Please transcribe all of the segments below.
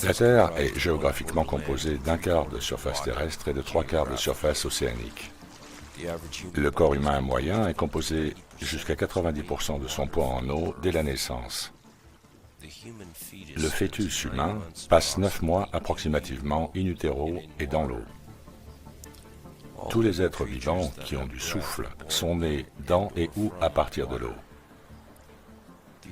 La Terre est géographiquement composée d'un quart de surface terrestre et de trois quarts de surface océanique. Le corps humain moyen est composé jusqu'à 90% de son poids en eau dès la naissance. Le fœtus humain passe 9 mois approximativement in utero et dans l'eau. Tous les êtres vivants qui ont du souffle sont nés dans et ou à partir de l'eau.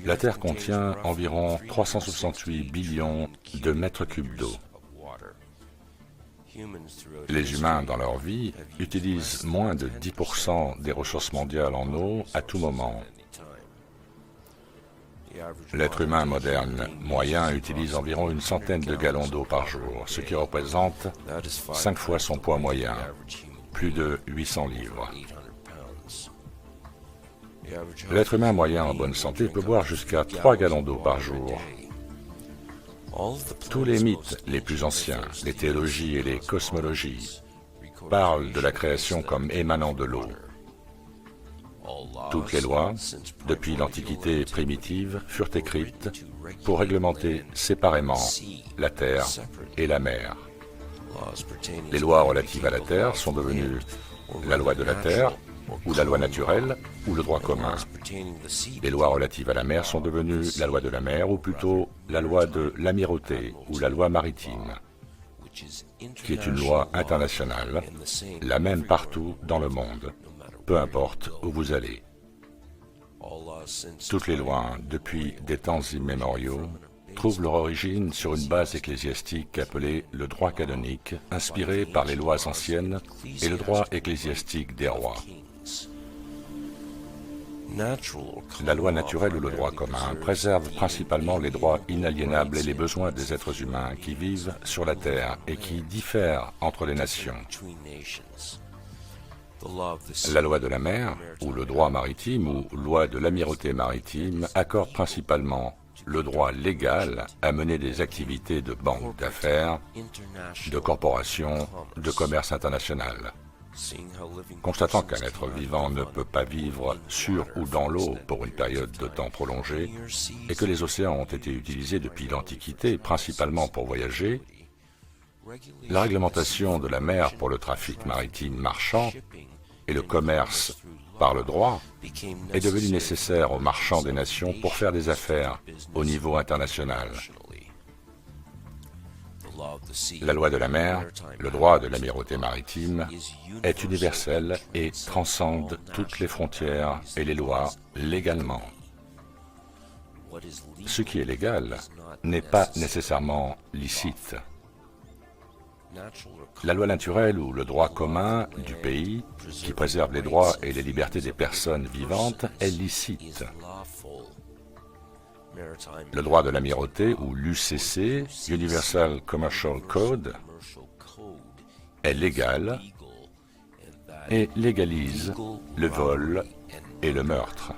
La Terre contient environ 368 billions de mètres cubes d'eau. Les humains, dans leur vie, utilisent moins de 10% des ressources mondiales en eau à tout moment. L'être humain moderne moyen utilise environ une centaine de gallons d'eau par jour, ce qui représente 5 fois son poids moyen, plus de 800 livres. L'être humain moyen en bonne santé peut boire jusqu'à 3 gallons d'eau par jour. Tous les mythes les plus anciens, les théologies et les cosmologies, parlent de la création comme émanant de l'eau. Toutes les lois, depuis l'Antiquité primitive, furent écrites pour réglementer séparément la terre et la mer. Les lois relatives à la terre sont devenues la loi de la terre, ou la loi naturelle, ou le droit commun. Les lois relatives à la mer sont devenues la loi de la mer, ou plutôt la loi de l'amirauté, ou la loi maritime, qui est une loi internationale, la même partout dans le monde, peu importe où vous allez. Toutes les lois, depuis des temps immémoriaux, trouvent leur origine sur une base ecclésiastique appelée le droit canonique, inspiré par les lois anciennes et le droit ecclésiastique des rois. La loi naturelle ou le droit commun préserve principalement les droits inaliénables et les besoins des êtres humains qui vivent sur la terre et qui diffèrent entre les nations. La loi de la mer, ou le droit maritime, ou loi de l'amirauté maritime, accorde principalement le droit légal à mener des activités de banque d'affaires, de corporation, de commerce international. Constatant qu'un être vivant ne peut pas vivre sur ou dans l'eau pour une période de temps prolongée, et que les océans ont été utilisés depuis l'Antiquité principalement pour voyager, la réglementation de la mer pour le trafic maritime marchand et le commerce par le droit est devenue nécessaire aux marchands des nations pour faire des affaires au niveau international. La loi de la mer, le droit de l'amirauté maritime, est universel et transcende toutes les frontières et les lois légalement. Ce qui est légal n'est pas nécessairement licite. La loi naturelle ou le droit commun du pays, qui préserve les droits et les libertés des personnes vivantes, est licite. Le droit de l'amirauté ou l'UCC, Universal Commercial Code, est légal et légalise le vol et le meurtre.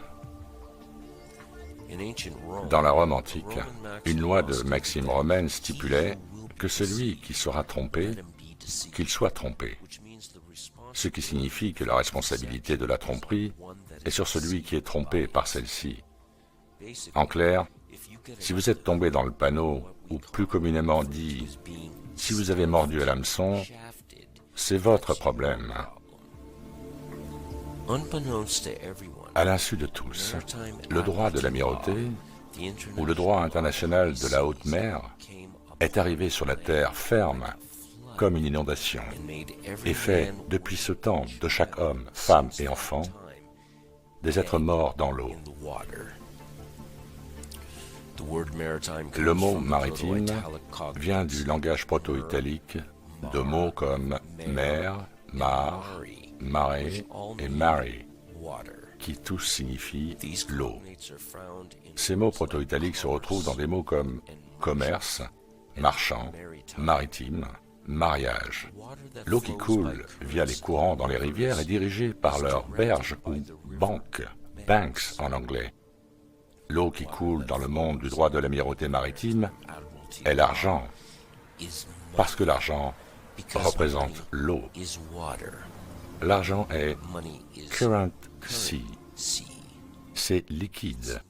Dans la Rome antique, une loi de Maxime romaine stipulait que celui qui sera trompé, qu'il soit trompé, ce qui signifie que la responsabilité de la tromperie est sur celui qui est trompé par celle-ci. En clair, si vous êtes tombé dans le panneau, ou plus communément dit, si vous avez mordu à l'hameçon, c'est votre problème. À l'insu de tous, le droit de l'amirauté, ou le droit international de la haute mer, est arrivé sur la terre ferme, comme une inondation, et fait, depuis ce temps, de chaque homme, femme et enfant, des êtres morts dans l'eau. Le mot maritime vient du langage proto-italique de mots comme mer, mare, marée et mari, qui tous signifient l'eau. Ces mots proto-italiques se retrouvent dans des mots comme commerce, marchand, maritime, mariage. L'eau qui coule via les courants dans les rivières est dirigée par leurs berges ou banques, banks en anglais. L'eau qui coule dans le monde du droit de l'amirauté maritime est l'argent, parce que l'argent représente l'eau. L'argent est currency, c'est liquide,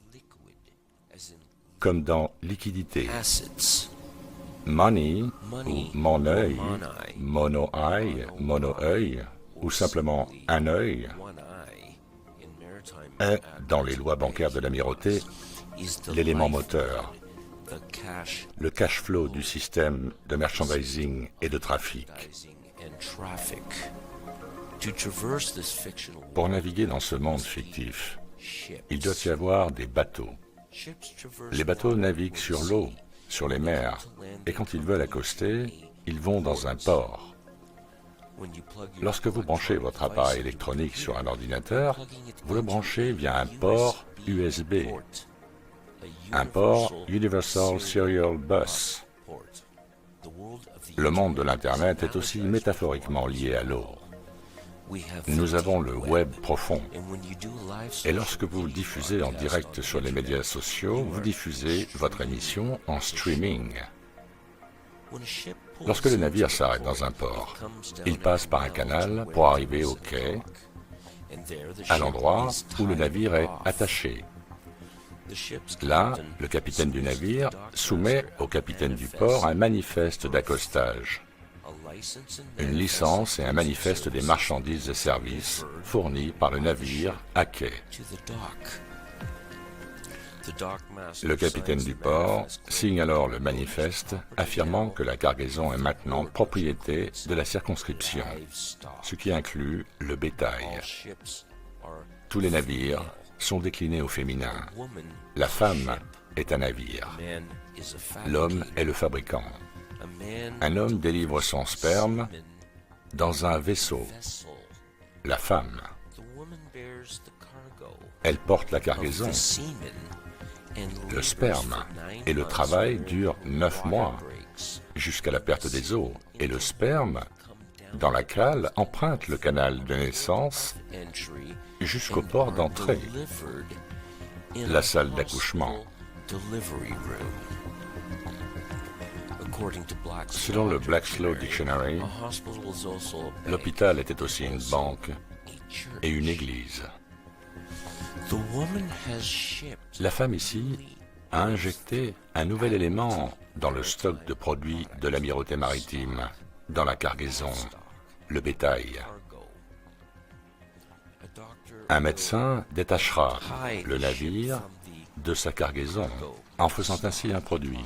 comme dans liquidité. Money, ou mon œil, mono-eye, mono-œil, ou simplement un œil, est, dans les lois bancaires de l'amirauté, l'élément moteur, le cash flow du système de merchandising et de trafic. Pour naviguer dans ce monde fictif, il doit y avoir des bateaux. Les bateaux naviguent sur l'eau, sur les mers, et quand ils veulent accoster, ils vont dans un port. Lorsque vous branchez votre appareil électronique sur un ordinateur, vous le branchez via un port USB, un port Universal Serial Bus. Le monde de l'Internet est aussi métaphoriquement lié à l'eau. Nous avons le web profond. Et lorsque vous diffusez en direct sur les médias sociaux, vous diffusez votre émission en streaming. Lorsque le navire s'arrête dans un port, il passe par un canal pour arriver au quai, à l'endroit où le navire est attaché. Là, le capitaine du navire soumet au capitaine du port un manifeste d'accostage, une licence et un manifeste des marchandises et services fournis par le navire à quai. Le capitaine du port signe alors le manifeste affirmant que la cargaison est maintenant propriété de la circonscription, ce qui inclut le bétail. Tous les navires sont déclinés au féminin. La femme est un navire. L'homme est le fabricant. Un homme délivre son sperme dans un vaisseau. La femme, elle porte la cargaison. Le sperme et le travail durent 9 mois, jusqu'à la perte des os, et le sperme, dans la cale, emprunte le canal de naissance jusqu'au port d'entrée, la salle d'accouchement. Selon le Black's Law Dictionary, l'hôpital était aussi une banque et une église. La femme ici a injecté un nouvel élément dans le stock de produits de l'amirauté maritime, dans la cargaison, le bétail. Un médecin détachera le navire de sa cargaison en faisant ainsi un produit,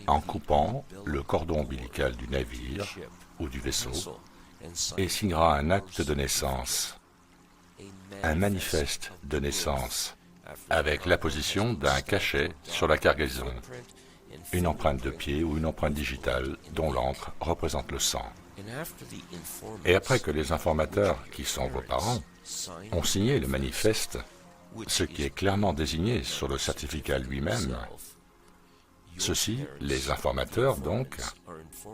en coupant le cordon ombilical du navire ou du vaisseau et signera un acte de naissance, un manifeste de naissance, avec l'apposition d'un cachet sur la cargaison, une empreinte de pied ou une empreinte digitale dont l'encre représente le sang. Et après que les informateurs, qui sont vos parents, ont signé le manifeste, ce qui est clairement désigné sur le certificat lui-même, ceux-ci, les informateurs donc,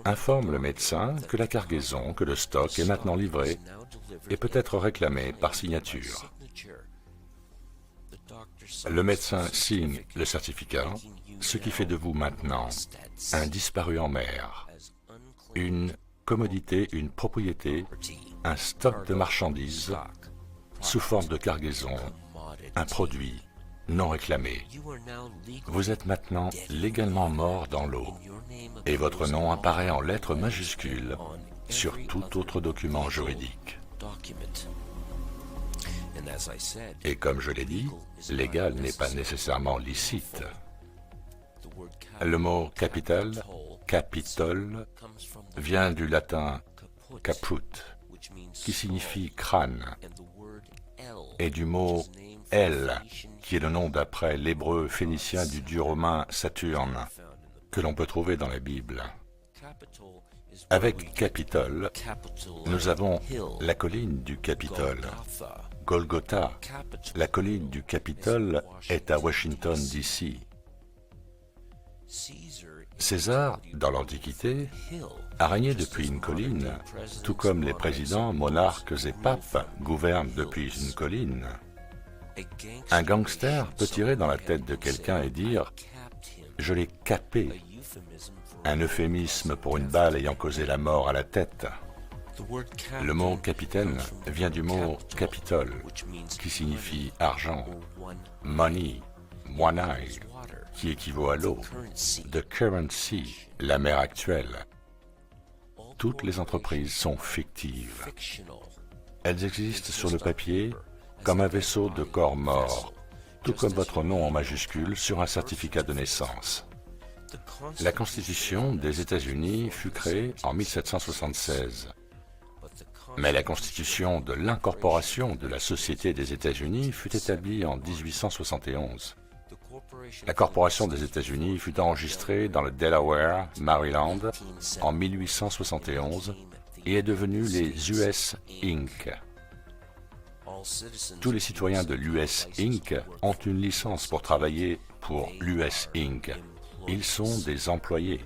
informent le médecin que la cargaison, que le stock est maintenant livré et peut être réclamé par signature. Le médecin signe le certificat, ce qui fait de vous maintenant un disparu en mer, une commodité, une propriété, un stock de marchandises sous forme de cargaison, un produit non réclamé. Vous êtes maintenant légalement mort dans l'eau et votre nom apparaît en lettres majuscules sur tout autre document juridique. Et comme je l'ai dit, légal n'est pas nécessairement licite. Le mot capital, capitole, vient du latin caput, qui signifie crâne, et du mot El, qui est le nom d'après l'hébreu phénicien du dieu romain Saturne, que l'on peut trouver dans la Bible. Avec Capitole, nous avons la colline du Capitole, Golgotha. La colline du Capitole est à Washington, D.C. César, dans l'Antiquité, a régné depuis une colline, tout comme les présidents, monarques et papes gouvernent depuis une colline. Un gangster peut tirer dans la tête de quelqu'un et dire « je l'ai capé », un euphémisme pour une balle ayant causé la mort à la tête. Le mot capitaine vient du mot capitole, qui signifie argent, money, Moinai, qui équivaut à l'eau, the current sea, la mer actuelle. Toutes les entreprises sont fictives. Elles existent sur le papier comme un vaisseau de corps mort, tout comme votre nom en majuscule sur un certificat de naissance. La Constitution des États-Unis fut créée en 1776. Mais la Constitution de l'incorporation de la Société des États-Unis fut établie en 1871. La Corporation des États-Unis fut enregistrée dans le Delaware, Maryland, en 1871 et est devenue les US Inc. Tous les citoyens de l'US Inc. ont une licence pour travailler pour l'US Inc. Ils sont des employés.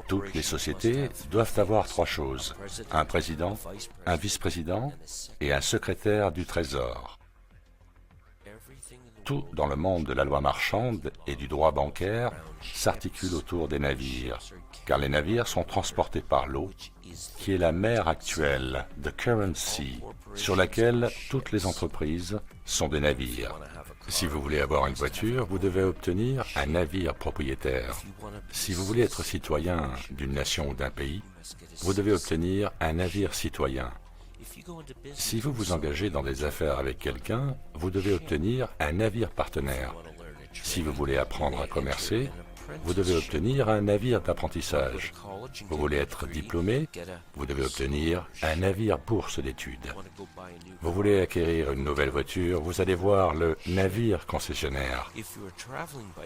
Toutes les sociétés doivent avoir trois choses: un président, un vice-président et un secrétaire du Trésor. Tout dans le monde de la loi marchande et du droit bancaire s'articule autour des navires, car les navires sont transportés par l'eau, qui est la mer actuelle, the current sea, sur laquelle toutes les entreprises sont des navires. Si vous voulez avoir une voiture, vous devez obtenir un navire propriétaire. Si vous voulez être citoyen d'une nation ou d'un pays, vous devez obtenir un navire citoyen. Si vous vous engagez dans des affaires avec quelqu'un, vous devez obtenir un navire partenaire. Si vous voulez apprendre à commercer, vous devez obtenir un navire d'apprentissage. Vous voulez être diplômé, vous devez obtenir un navire bourse d'études. Vous voulez acquérir une nouvelle voiture, vous allez voir le navire concessionnaire.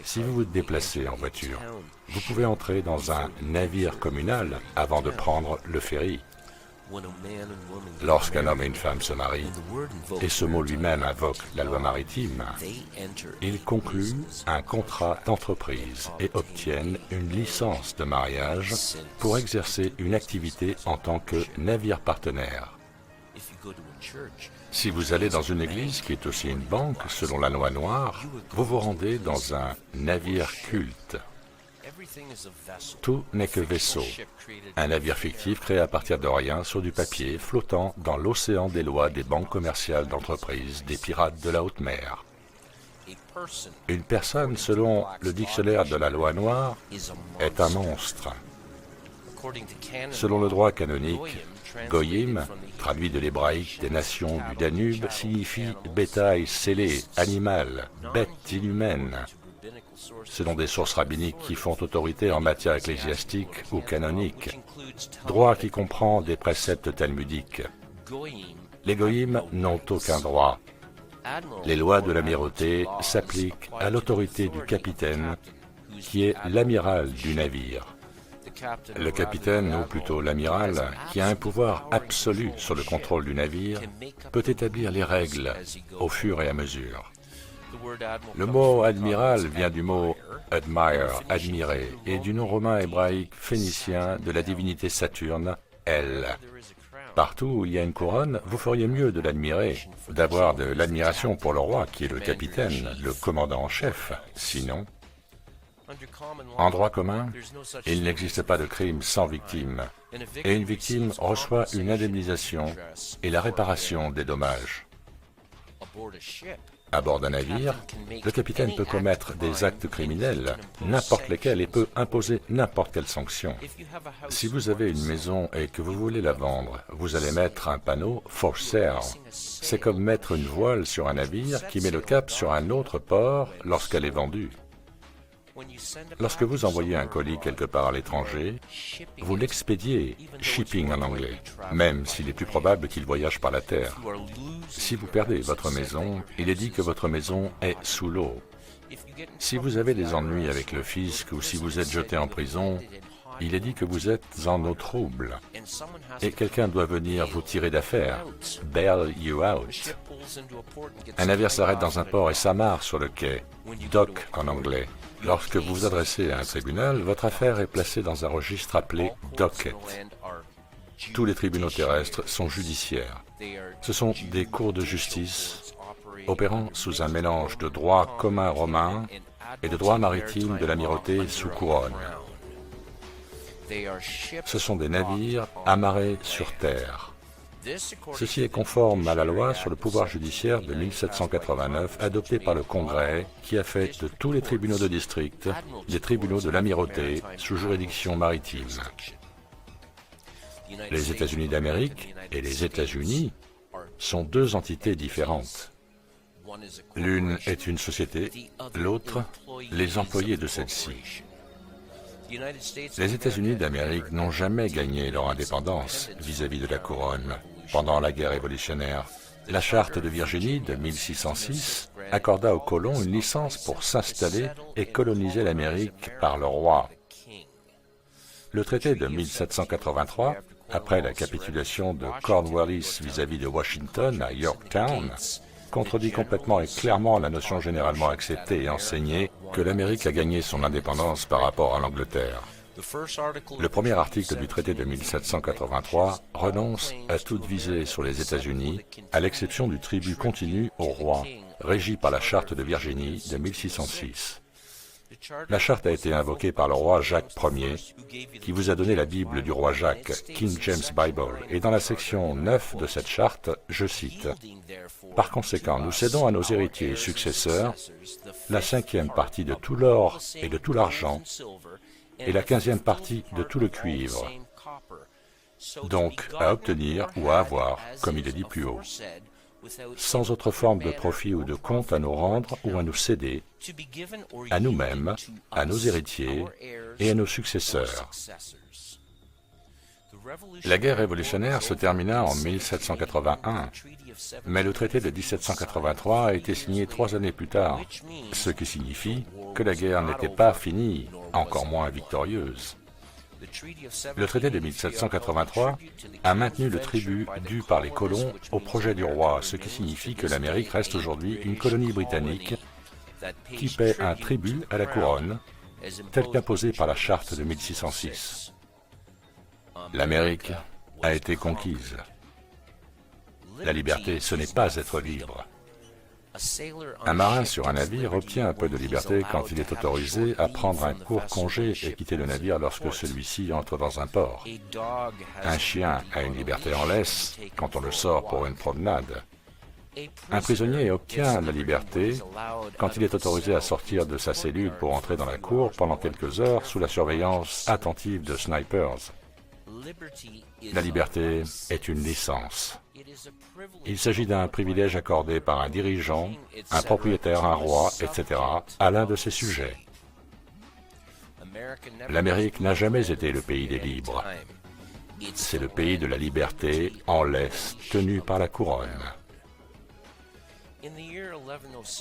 Si vous vous déplacez en voiture, vous pouvez entrer dans un navire communal avant de prendre le ferry. Lorsqu'un homme et une femme se marient, et ce mot lui-même invoque la loi maritime, ils concluent un contrat d'entreprise et obtiennent une licence de mariage pour exercer une activité en tant que navire partenaire. Si vous allez dans une église qui est aussi une banque selon la loi noire, vous vous rendez dans un navire culte. Tout n'est que vaisseau. Un navire fictif créé à partir de rien sur du papier flottant dans l'océan des lois des banques commerciales d'entreprise des pirates de la haute mer. Une personne, selon le dictionnaire de la loi noire, est un monstre. Selon le droit canonique, Goyim, traduit de l'hébraïque des nations du Danube, signifie bétail scellé, animal, bête inhumaine. Selon des sources rabbiniques qui font autorité en matière ecclésiastique ou canonique, droit qui comprend des préceptes talmudiques. Les goïms n'ont aucun droit. Les lois de l'amirauté s'appliquent à l'autorité du capitaine, qui est l'amiral du navire. Le capitaine, ou plutôt l'amiral, qui a un pouvoir absolu sur le contrôle du navire, peut établir les règles au fur et à mesure. Le mot admiral vient du mot admire, admirer, et du nom romain hébraïque phénicien de la divinité Saturne, El. Partout où il y a une couronne, vous feriez mieux de l'admirer, d'avoir de l'admiration pour le roi, qui est le capitaine, le commandant en chef. Sinon, en droit commun, il n'existe pas de crime sans victime, et une victime reçoit une indemnisation et la réparation des dommages. À bord d'un navire, le capitaine peut commettre des actes criminels, n'importe lesquels, et peut imposer n'importe quelle sanction. Si vous avez une maison et que vous voulez la vendre, vous allez mettre un panneau « For sale ». C'est comme mettre une voile sur un navire qui met le cap sur un autre port lorsqu'elle est vendue. Lorsque vous envoyez un colis quelque part à l'étranger, vous l'expédiez, shipping en anglais, même s'il est plus probable qu'il voyage par la terre. Si vous perdez votre maison, il est dit que votre maison est sous l'eau. Si vous avez des ennuis avec le fisc ou si vous êtes jeté en prison, il est dit que vous êtes en eau trouble. Et quelqu'un doit venir vous tirer d'affaire, bail you out. Un navire s'arrête dans un port et s'amarre sur le quai, dock en anglais. Lorsque vous vous adressez à un tribunal, votre affaire est placée dans un registre appelé docket. Tous les tribunaux terrestres sont judiciaires. Ce sont des cours de justice opérant sous un mélange de droit commun romain et de droit maritime de l'amirauté sous couronne. Ce sont des navires amarrés sur terre. Ceci est conforme à la loi sur le pouvoir judiciaire de 1789 adoptée par le Congrès qui a fait de tous les tribunaux de district des tribunaux de l'amirauté sous juridiction maritime. Les États-Unis d'Amérique et les États-Unis sont deux entités différentes. L'une est une société, l'autre, les employés de celle-ci. Les États-Unis d'Amérique n'ont jamais gagné leur indépendance vis-à-vis de la couronne. Pendant la guerre révolutionnaire, la Charte de Virginie de 1606 accorda aux colons une licence pour s'installer et coloniser l'Amérique par le roi. Le traité de 1783, après la capitulation de Cornwallis vis-à-vis de Washington à Yorktown, contredit complètement et clairement la notion généralement acceptée et enseignée que l'Amérique a gagné son indépendance par rapport à l'Angleterre. Le premier article du traité de 1783 renonce à toute visée sur les États-Unis, à l'exception du tribut continu au roi, régi par la Charte de Virginie de 1606. La charte a été invoquée par le roi Jacques Ier, qui vous a donné la Bible du roi Jacques, King James Bible, et dans la section 9 de cette charte, je cite « Par conséquent, nous cédons à nos héritiers et successeurs la 5e partie de tout l'or et de tout l'argent, et la 15e partie de tout le cuivre, donc à obtenir ou à avoir, comme il est dit plus haut, sans autre forme de profit ou de compte à nous rendre ou à nous céder, à nous-mêmes, à nos héritiers et à nos successeurs. » La guerre révolutionnaire se termina en 1781, mais le traité de 1783 a été signé 3 années plus tard, ce qui signifie que la guerre n'était pas finie, encore moins victorieuse. Le traité de 1783 a maintenu le tribut dû par les colons au projet du roi, ce qui signifie que l'Amérique reste aujourd'hui une colonie britannique qui paie un tribut à la couronne, tel qu'imposé par la Charte de 1606. L'Amérique a été conquise. La liberté, ce n'est pas être libre. Un marin sur un navire obtient un peu de liberté quand il est autorisé à prendre un court congé et quitter le navire lorsque celui-ci entre dans un port. Un chien a une liberté en laisse quand on le sort pour une promenade. Un prisonnier obtient la liberté quand il est autorisé à sortir de sa cellule pour entrer dans la cour pendant quelques heures sous la surveillance attentive de snipers. La liberté est une licence. Il s'agit d'un privilège accordé par un dirigeant, un propriétaire, un roi, etc., à l'un de ses sujets. L'Amérique n'a jamais été le pays des libres. C'est le pays de la liberté en laisse, tenu par la couronne.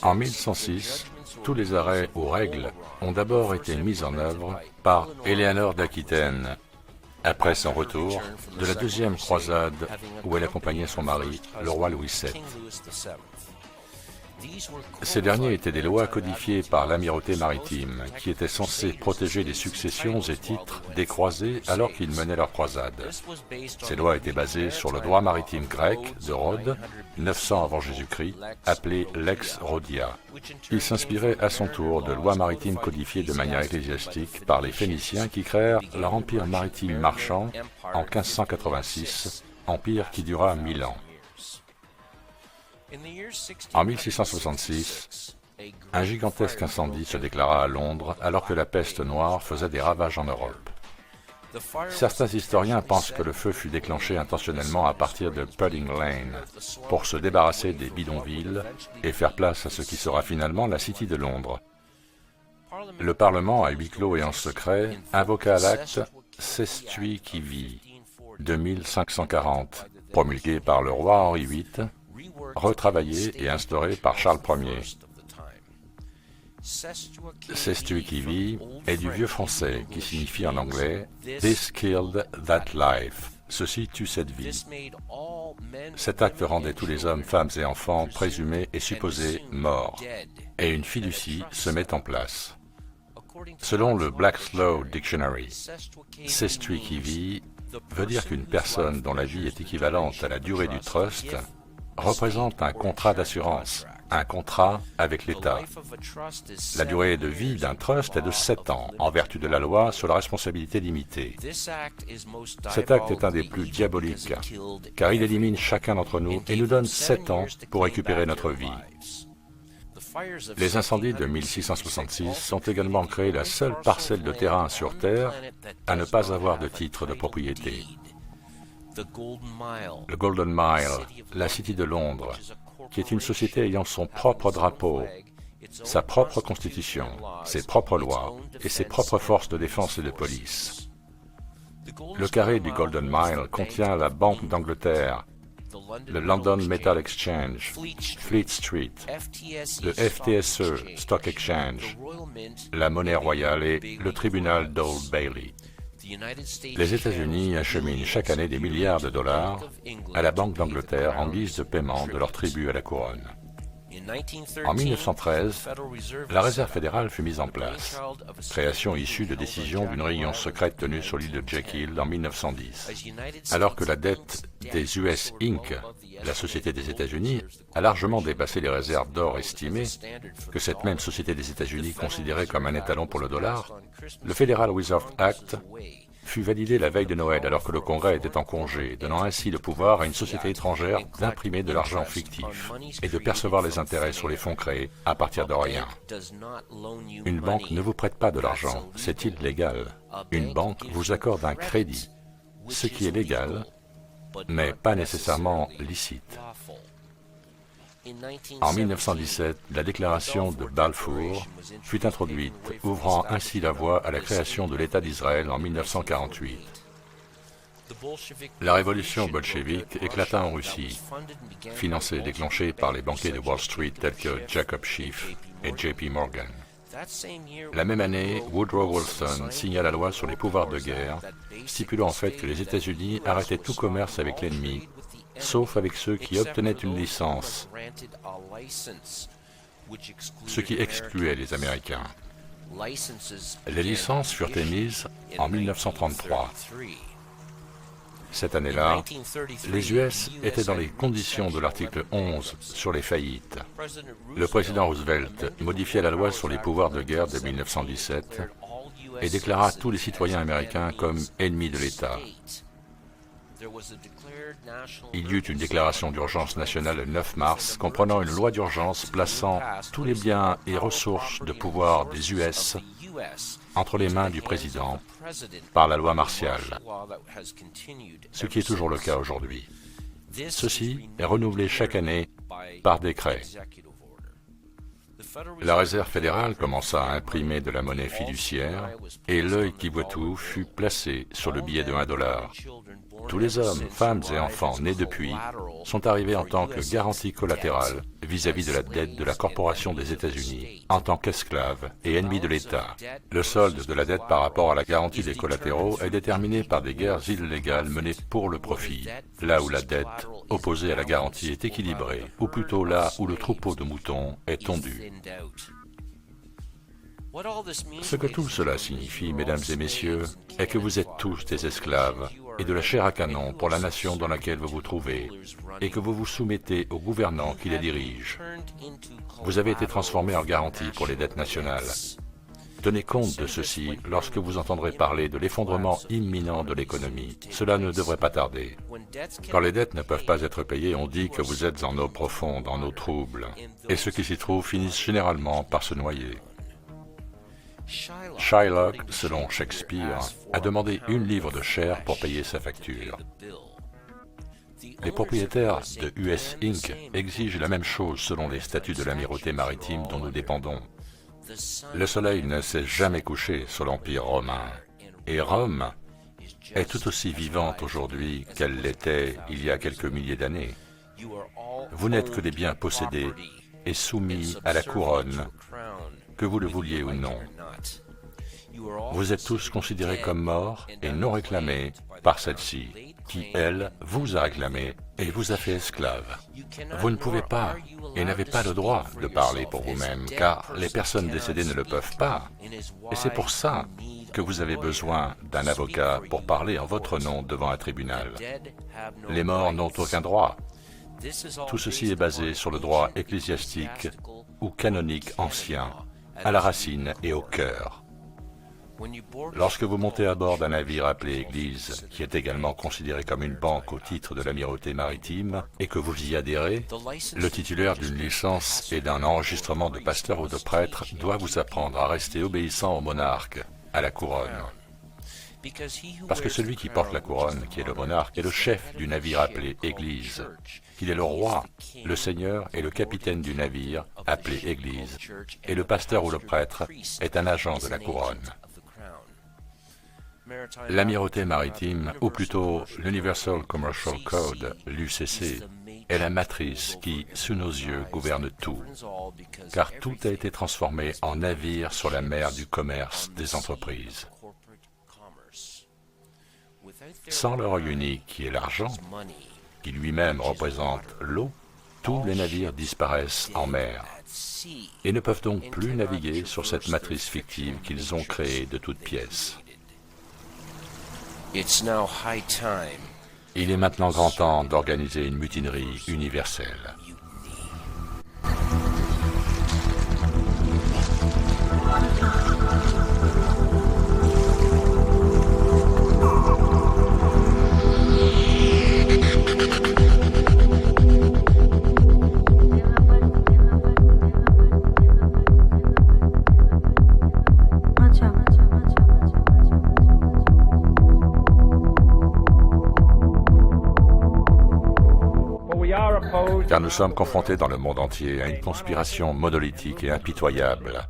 En 1106, tous les arrêts ou règles ont d'abord été mis en œuvre par Éléanore d'Aquitaine, après son retour de la 2e croisade où elle accompagnait son mari, le roi Louis VII. Ces derniers étaient des lois codifiées par l'amirauté maritime, qui étaient censées protéger les successions et titres des croisés alors qu'ils menaient leur croisade. Ces lois étaient basées sur le droit maritime grec de Rhodes, 900 avant Jésus-Christ, appelé Lex Rhodia. Il s'inspirait à son tour de lois maritimes codifiées de manière ecclésiastique par les Phéniciens qui créèrent leur empire maritime marchand en 1586, empire qui dura 1000 ans. En 1666, un gigantesque incendie se déclara à Londres alors que la peste noire faisait des ravages en Europe. Certains historiens pensent que le feu fut déclenché intentionnellement à partir de Pudding Lane pour se débarrasser des bidonvilles et faire place à ce qui sera finalement la City de Londres. Le Parlement, à huis clos et en secret, invoqua l'acte Sestui qui vit de 1540, promulgué par le roi Henri VIII, retravaillé et instauré par Charles Ier. Sestui qui vit est du vieux français qui signifie en anglais « This killed that life », ceci tue cette vie. Cet acte rendait tous les hommes, femmes et enfants présumés et supposés morts, et une fiducie se met en place. Selon le Black's Law Dictionary, Sestui qui vit veut dire qu'une personne dont la vie est équivalente à la durée du trust représente un contrat d'assurance, un contrat avec l'État. La durée de vie d'un trust est de 7 ans, en vertu de la loi sur la responsabilité limitée. Cet acte est un des plus diaboliques, car il élimine chacun d'entre nous et nous donne 7 ans pour récupérer notre vie. Les incendies de 1666 ont également créé la seule parcelle de terrain sur Terre à ne pas avoir de titre de propriété. Le Golden Mile, la City de Londres, qui est une société ayant son propre drapeau, sa propre constitution, ses propres lois et ses propres forces de défense et de police. Le carré du Golden Mile contient la Banque d'Angleterre, le London Metal Exchange, Fleet Street, le FTSE Stock Exchange, la Monnaie Royale et le tribunal d'Old Bailey. Les États-Unis acheminent chaque année des milliards de dollars à la Banque d'Angleterre en guise de paiement de leur tribut à la couronne. En 1913, la Réserve fédérale fut mise en place, création issue de décisions d'une réunion secrète tenue sur l'île de Jekyll en 1910. Alors que la dette des US Inc., la société des États-Unis, a largement dépassé les réserves d'or estimées, que cette même société des États-Unis considérait comme un étalon pour le dollar, le Federal Reserve Act fut validé la veille de Noël alors que le Congrès était en congé, donnant ainsi le pouvoir à une société étrangère d'imprimer de l'argent fictif et de percevoir les intérêts sur les fonds créés à partir de rien. Une banque ne vous prête pas de l'argent, c'est illégal. Une banque vous accorde un crédit, ce qui est légal, mais pas nécessairement licite. En 1917, la déclaration de Balfour fut introduite, ouvrant ainsi la voie à la création de l'État d'Israël en 1948. La révolution bolchevique éclata en Russie, financée et déclenchée par les banquiers de Wall Street tels que Jacob Schiff et J.P. Morgan. La même année, Woodrow Wilson signa la loi sur les pouvoirs de guerre, stipulant en fait que les États-Unis arrêtaient tout commerce avec l'ennemi, sauf avec ceux qui obtenaient une licence, ce qui excluait les Américains. Les licences furent émises en 1933. Cette année-là, les US étaient dans les conditions de l'article 11 sur les faillites. Le président Roosevelt modifia la loi sur les pouvoirs de guerre de 1917 et déclara tous les citoyens américains comme ennemis de l'État. Il y eut une déclaration d'urgence nationale le 9 mars, comprenant une loi d'urgence plaçant tous les biens et ressources de pouvoir des US entre les mains du président par la loi martiale, ce qui est toujours le cas aujourd'hui. Ceci est renouvelé chaque année par décret. La Réserve fédérale commença à imprimer de la monnaie fiduciaire et l'œil qui voit tout fut placé sur le billet de $1. Tous les hommes, femmes et enfants nés depuis sont arrivés en tant que garantie collatérale vis-à-vis de la dette de la Corporation des États-Unis, en tant qu'esclaves et ennemis de l'État. Le solde de la dette par rapport à la garantie des collatéraux est déterminé par des guerres illégales menées pour le profit, là où la dette opposée à la garantie est équilibrée, ou plutôt là où le troupeau de moutons est tondu. Ce que tout cela signifie, mesdames et messieurs, est que vous êtes tous des esclaves et de la chair à canon pour la nation dans laquelle vous vous trouvez, et que vous vous soumettez aux gouvernants qui les dirigent. Vous avez été transformés en garantie pour les dettes nationales. Tenez compte de ceci lorsque vous entendrez parler de l'effondrement imminent de l'économie. Cela ne devrait pas tarder. Quand les dettes ne peuvent pas être payées, on dit que vous êtes en eau profonde, en eau trouble, et ceux qui s'y trouvent finissent généralement par se noyer. Shylock, selon Shakespeare, a demandé 1 livre de chair pour payer sa facture. Les propriétaires de US Inc. exigent la même chose selon les statuts de l'amirauté maritime dont nous dépendons. Le soleil ne s'est jamais couché sur l'Empire romain, et Rome est tout aussi vivante aujourd'hui qu'elle l'était il y a quelques milliers d'années. Vous n'êtes que des biens possédés et soumis à la couronne, que vous le vouliez ou non. Vous êtes tous considérés comme morts et non réclamés par celle-ci, qui, elle, vous a réclamé et vous a fait esclave. Vous ne pouvez pas et n'avez pas le droit de parler pour vous-même, car les personnes décédées ne le peuvent pas. Et c'est pour ça que vous avez besoin d'un avocat pour parler en votre nom devant un tribunal. Les morts n'ont aucun droit. Tout ceci est basé sur le droit ecclésiastique ou canonique ancien, à la racine et au cœur. Lorsque vous montez à bord d'un navire appelé Église, qui est également considéré comme une banque au titre de l'amirauté maritime, et que vous y adhérez, le titulaire d'une licence et d'un enregistrement de pasteur ou de prêtre doit vous apprendre à rester obéissant au monarque, à la couronne. Parce que celui qui porte la couronne, qui est le monarque, est le chef du navire appelé Église, qu'il est le roi, le seigneur et le capitaine du navire, appelé Église, et le pasteur ou le prêtre est un agent de la couronne. L'amirauté maritime, ou plutôt l'Universal Commercial Code, l'UCC, est la matrice qui, sous nos yeux, gouverne tout, car tout a été transformé en navire sur la mer du commerce des entreprises. Sans leur unique qui est l'argent, qui lui-même représente l'eau, tous les navires disparaissent en mer et ne peuvent donc plus naviguer sur cette matrice fictive qu'ils ont créée de toutes pièces. Il est maintenant grand temps d'organiser une mutinerie universelle. Car nous sommes confrontés dans le monde entier à une conspiration monolithique et impitoyable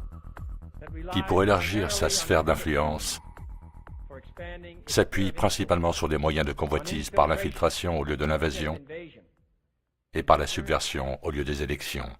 qui, pour élargir sa sphère d'influence, s'appuie principalement sur des moyens de convoitise par l'infiltration au lieu de l'invasion et par la subversion au lieu des élections.